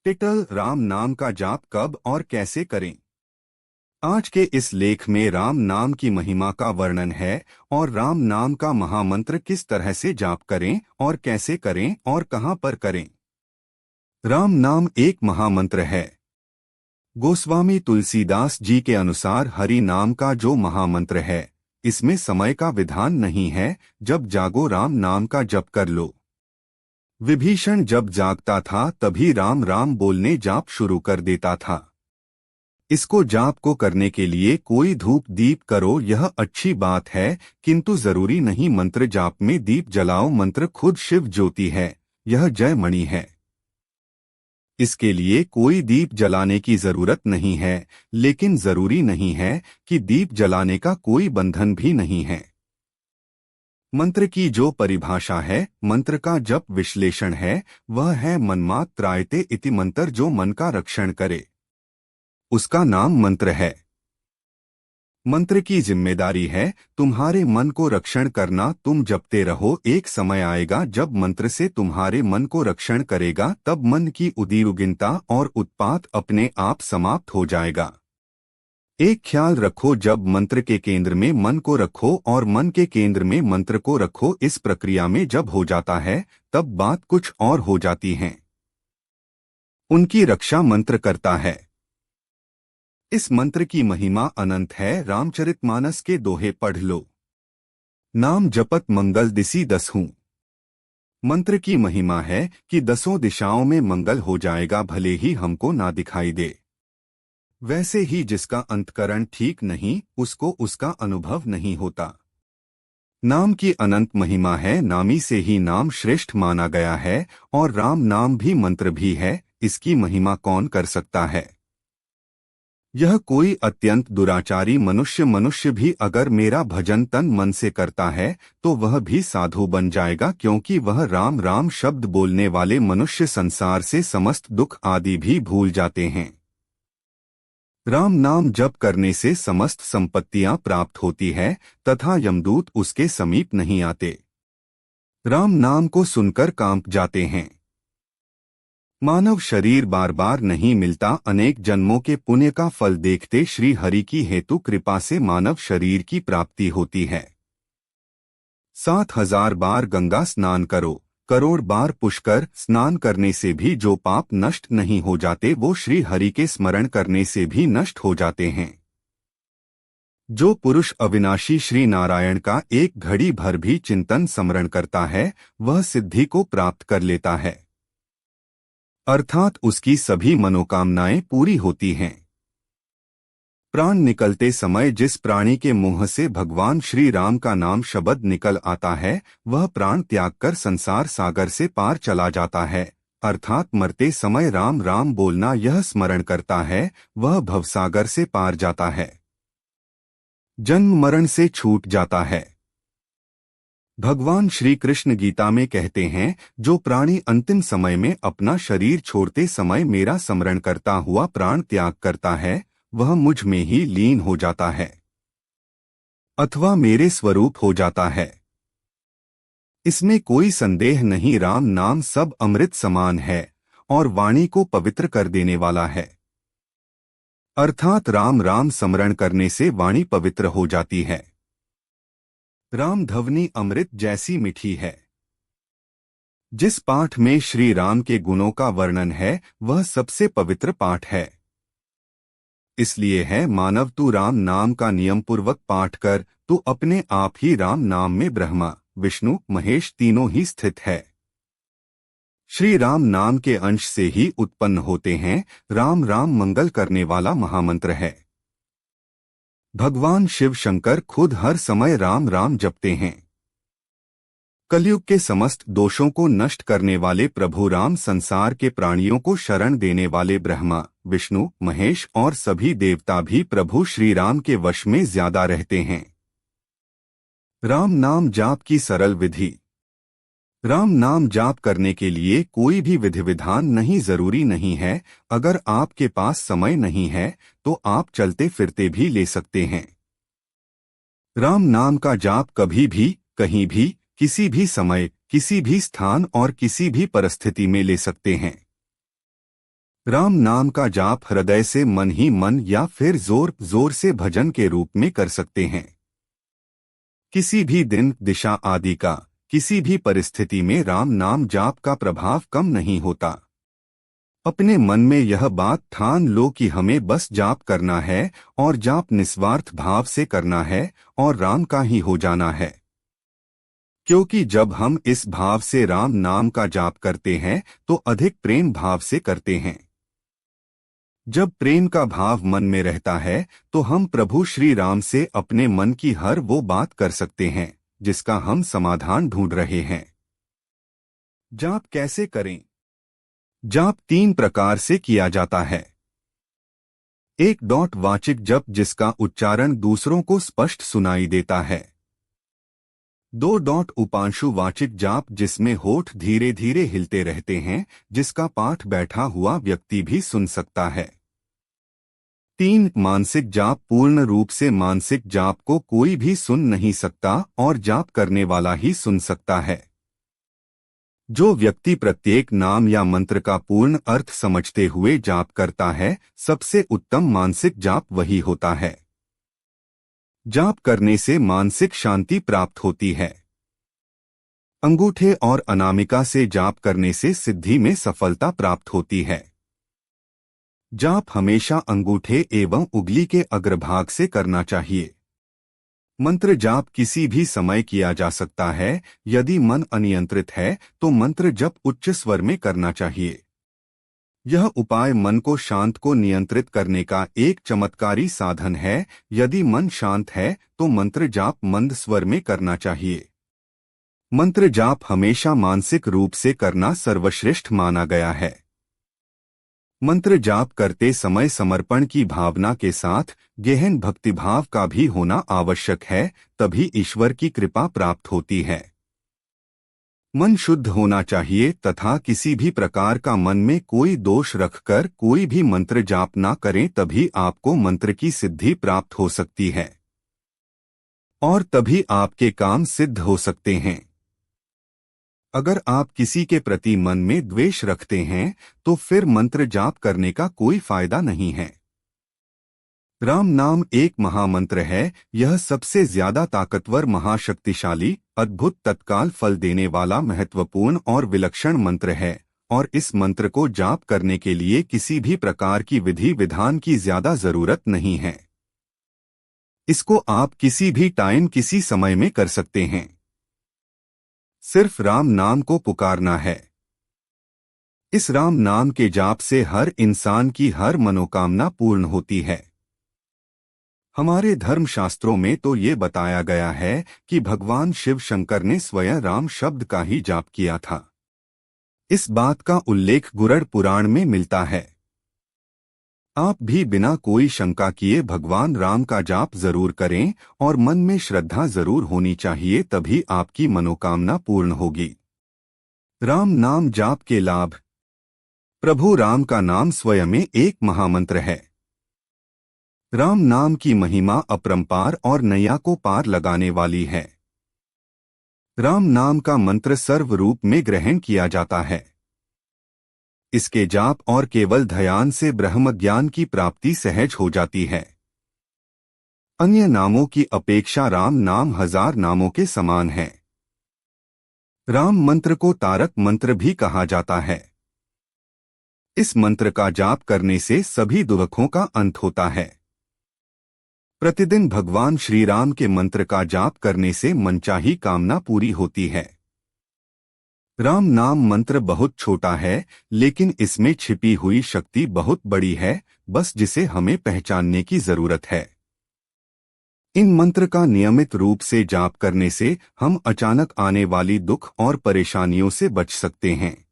Title Ram नाम का जाप कब और कैसे करें। आज के इस लेख में राम नाम की महिमा का वर्णन है और राम नाम का महामंत्र किस तरह से जाप करें और कैसे करें और कहां पर करें। राम नाम एक महामंत्र है। गोस्वामी तुलसीदास जी के अनुसार हरि नाम का जो महामंत्र है, इसमें समय का विधान नहीं है। जब जागो राम नाम का जप कर लो। विभीषण जब जागता था तभी राम राम बोलने जाप शुरू कर देता था। इसको जाप को करने के लिए कोई धूप दीप करो, यह अच्छी बात है, किंतु जरूरी नहीं मंत्र जाप में दीप जलाओ। मंत्र खुद शिव ज्योति है, यह जय मणि है। इसके लिए कोई दीप जलाने की जरूरत नहीं है, लेकिन जरूरी नहीं है कि दीप जलाने का कोई बंधन भी नहीं है। मंत्र की जो परिभाषा है, मंत्र का जप विश्लेषण है, वह है मन्मात् त्रायते इति मंत्र, जो मन का रक्षण करे उसका नाम मंत्र है। मंत्र की जिम्मेदारी है तुम्हारे मन को रक्षण करना। तुम जपते रहो, एक समय आएगा जब मंत्र से तुम्हारे मन को रक्षण करेगा, तब मन की उद्विग्नता और उत्पात अपने आप समाप्त हो जाएगा। एक ख्याल रखो, जब मंत्र के केंद्र में मन को रखो और मन के केंद्र में मंत्र को रखो, इस प्रक्रिया में जब हो जाता है तब बात कुछ और हो जाती है। उनकी रक्षा मंत्र करता है। इस मंत्र की महिमा अनंत है। रामचरितमानस के दोहे पढ़ लो। नाम जपत मंगल दिसी दसहूं। मंत्र की महिमा है कि 10 दिशाओं में मंगल हो जाएगा, भले ही हमको ना दिखाई दे। वैसे ही जिसका अंतकरण ठीक नहीं, उसको उसका अनुभव नहीं होता। नाम की अनंत महिमा है। नामी से ही नाम श्रेष्ठ माना गया है और राम नाम भी मंत्र भी है। इसकी महिमा कौन कर सकता है। यह कोई अत्यंत दुराचारी मनुष्य भी अगर मेरा भजन तन मन से करता है तो वह भी साधु बन जाएगा, क्योंकि वह राम राम शब्द बोलने वाले मनुष्य संसार से समस्त दुख आदि भी भूल जाते हैं। राम नाम जप करने से समस्त संपत्तियां प्राप्त होती है तथा यमदूत उसके समीप नहीं आते। राम नाम को सुनकर कांप जाते हैं। मानव शरीर बार बार नहीं मिलता। अनेक जन्मों के पुण्य का फल देखते श्री हरि की हेतु कृपा से मानव शरीर की प्राप्ति होती है। 7000 बार गंगा स्नान करो, करोड़ बार पुष्कर स्नान करने से भी जो पाप नष्ट नहीं हो जाते, वो श्री हरि के स्मरण करने से भी नष्ट हो जाते हैं। जो पुरुष अविनाशी श्री नारायण का एक घड़ी भर भी चिंतन स्मरण करता है, वह सिद्धि को प्राप्त कर लेता है, अर्थात उसकी सभी मनोकामनाएं पूरी होती हैं। प्राण निकलते समय जिस प्राणी के मुंह से भगवान श्री राम का नाम शब्द निकल आता है, वह प्राण त्याग कर संसार सागर से पार चला जाता है। अर्थात मरते समय राम राम बोलना यह स्मरण करता है, वह भवसागर से पार जाता है, जन्म मरण से छूट जाता है। भगवान श्री कृष्ण गीता में कहते हैं, जो प्राणी अंतिम समय में अपना शरीर छोड़ते समय मेरा स्मरण करता हुआ प्राण त्याग करता है, वह मुझ में ही लीन हो जाता है अथवा मेरे स्वरूप हो जाता है। इसमें कोई संदेह नहीं, राम नाम सब अमृत समान है और वाणी को पवित्र कर देने वाला है। अर्थात राम राम स्मरण करने से वाणी पवित्र हो जाती है। राम ध्वनि अमृत जैसी मीठी है। जिस पाठ में श्री राम के गुणों का वर्णन है, वह सबसे पवित्र पाठ है। इसलिए है, मानव तू राम नाम का नियम पूर्वक पाठ कर, तू अपने आप ही राम नाम में ब्रह्मा विष्णु महेश तीनों ही स्थित है। श्री राम नाम के अंश से ही उत्पन्न होते हैं। राम राम मंगल करने वाला महामंत्र है। भगवान शिव शंकर खुद हर समय राम राम जपते हैं। कलयुग के समस्त दोषों को नष्ट करने वाले प्रभु राम संसार के प्राणियों को शरण देने वाले ब्रह्मा विष्णु महेश और सभी देवता भी प्रभु श्री राम के वश में ज्यादा रहते हैं। राम नाम जाप की सरल विधि। राम नाम जाप करने के लिए कोई भी विधि विधान नहीं, जरूरी नहीं है। अगर आपके पास समय नहीं है तो आप चलते फिरते भी ले सकते हैं। राम नाम का जाप कभी भी, कहीं भी, किसी भी समय, किसी भी स्थान और किसी भी परिस्थिति में ले सकते हैं। राम नाम का जाप हृदय से मन ही मन या फिर जोर जोर से भजन के रूप में कर सकते हैं। किसी भी दिन, दिशा आदि का किसी भी परिस्थिति में राम नाम जाप का प्रभाव कम नहीं होता। अपने मन में यह बात ठान लो कि हमें बस जाप करना है और जाप निस्वार्थ भाव से करना है और राम का ही हो जाना है। क्योंकि जब हम इस भाव से राम नाम का जाप करते हैं तो अधिक प्रेम भाव से करते हैं। जब प्रेम का भाव मन में रहता है तो हम प्रभु श्री राम से अपने मन की हर वो बात कर सकते हैं जिसका हम समाधान ढूंढ रहे हैं। जाप कैसे करें? जाप 3 प्रकार से किया जाता है। 1. वाचिक जप, जिसका उच्चारण दूसरों को स्पष्ट सुनाई देता है। 2. उपांशु वाचिक जाप, जिसमें होठ धीरे धीरे हिलते रहते हैं, जिसका पाठ बैठा हुआ व्यक्ति भी सुन सकता है। 3. मानसिक जाप, पूर्ण रूप से मानसिक जाप को कोई भी सुन नहीं सकता और जाप करने वाला ही सुन सकता है। जो व्यक्ति प्रत्येक नाम या मंत्र का पूर्ण अर्थ समझते हुए जाप करता है, सबसे उत्तम मानसिक जाप वही होता है। जाप करने से मानसिक शांति प्राप्त होती है। अंगूठे और अनामिका से जाप करने से सिद्धि में सफलता प्राप्त होती है। जाप हमेशा अंगूठे एवं उंगली के अग्रभाग से करना चाहिए। मंत्र जाप किसी भी समय किया जा सकता है। यदि मन अनियंत्रित है तो मंत्र जप उच्च स्वर में करना चाहिए। यह उपाय मन को शांत को नियंत्रित करने का एक चमत्कारी साधन है। यदि मन शांत है तो मंत्र जाप मंद स्वर में करना चाहिए। मंत्र जाप हमेशा मानसिक रूप से करना सर्वश्रेष्ठ माना गया है। मंत्र जाप करते समय समर्पण की भावना के साथ गहन भक्तिभाव का भी होना आवश्यक है, तभी ईश्वर की कृपा प्राप्त होती है। मन शुद्ध होना चाहिए तथा किसी भी प्रकार का मन में कोई दोष रखकर कोई भी मंत्र जाप ना करें, तभी आपको मंत्र की सिद्धि प्राप्त हो सकती है और तभी आपके काम सिद्ध हो सकते हैं। अगर आप किसी के प्रति मन में द्वेष रखते हैं तो फिर मंत्र जाप करने का कोई फायदा नहीं है। राम नाम एक महामंत्र है। यह सबसे ज्यादा ताकतवर, महाशक्तिशाली, अद्भुत, तत्काल फल देने वाला महत्वपूर्ण और विलक्षण मंत्र है और इस मंत्र को जाप करने के लिए किसी भी प्रकार की विधि विधान की ज्यादा जरूरत नहीं है। इसको आप किसी भी टाइम किसी समय में कर सकते हैं। सिर्फ राम नाम को पुकारना है। इस राम नाम के जाप से हर इंसान की हर मनोकामना पूर्ण होती है। हमारे धर्मशास्त्रों में तो ये बताया गया है कि भगवान शिव शंकर ने स्वयं राम शब्द का ही जाप किया था। इस बात का उल्लेख गरुड़ पुराण में मिलता है। आप भी बिना कोई शंका किए भगवान राम का जाप जरूर करें और मन में श्रद्धा जरूर होनी चाहिए, तभी आपकी मनोकामना पूर्ण होगी। राम नाम जाप के लाभ। प्रभु राम का नाम स्वयं में एक महामंत्र है। राम नाम की महिमा अपरंपार और नैया को पार लगाने वाली है। राम नाम का मंत्र सर्व रूप में ग्रहण किया जाता है। इसके जाप और केवल ध्यान से ब्रह्म ज्ञान की प्राप्ति सहज हो जाती है। अन्य नामों की अपेक्षा राम नाम 1000 नामों के समान है। राम मंत्र को तारक मंत्र भी कहा जाता है। इस मंत्र का जाप करने से सभी दुखों का अंत होता है। प्रतिदिन भगवान श्री राम के मंत्र का जाप करने से मनचाही कामना पूरी होती है। राम नाम मंत्र बहुत छोटा है, लेकिन इसमें छिपी हुई शक्ति बहुत बड़ी है, बस जिसे हमें पहचानने की जरूरत है। इन मंत्र का नियमित रूप से जाप करने से हम अचानक आने वाली दुख और परेशानियों से बच सकते हैं।